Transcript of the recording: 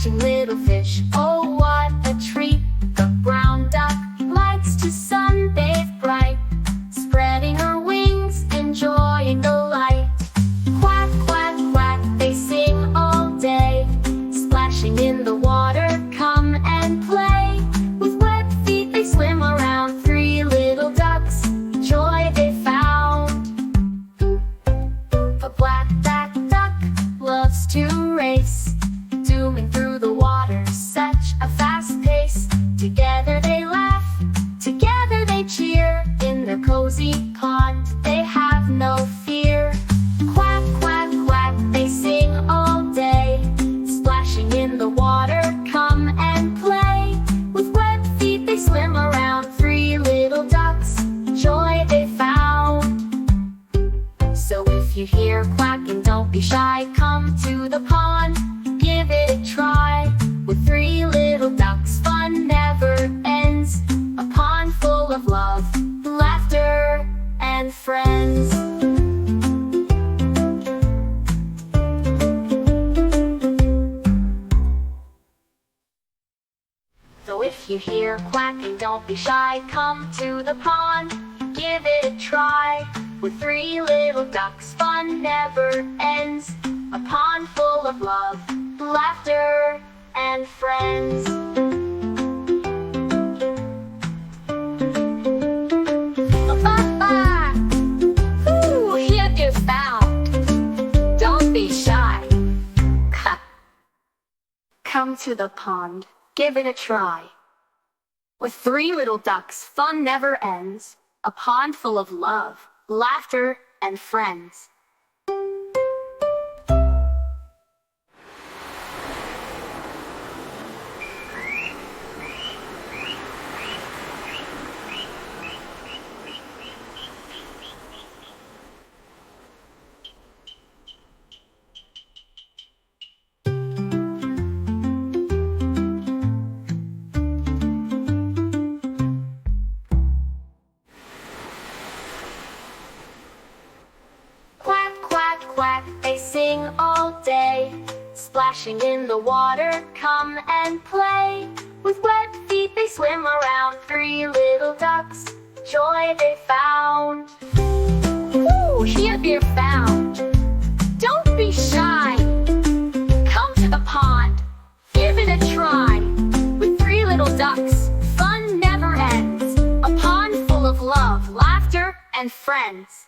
catching little fish. Oh, what a treat! The brown duck likes to sunbathe bright, spreading her wings, enjoying the light. Quack, quack, quack, they sing all day, splashing in the water, come and play. With wet feet they swim around, three little ducks, joy they found. A black duck loves to race, zooming through the water, such a fast pace. Together they laugh, together they cheer, in their cozy pond they have no fear. Quack, quack, quack, they sing all day, splashing in the water, come and play. With wet feet they swim around, three little ducks, joy they found. So if you hear quacking, don't be shy, come to the pond, give it a try. With three little ducks, fun never ends, a pond full of love, laughter, and friends. So if you hear quacking, don't be shy, come to the pond, give it a try. With three little ducks, fun never ends, a pond full of love, laughter, and friends. Ba-ba! Who have you found? Don't be shy. Come to the pond, give it a try. With three little ducks, fun never ends, a pond full of love, laughter, and friends. Quack, they sing all day, splashing in the water, come and play. With wet feet they swim around, three little ducks, joy they found. Who have you found? Don't be shy, come to the pond, give it a try. With three little ducks, fun never ends, a pond full of love, laughter, and friends.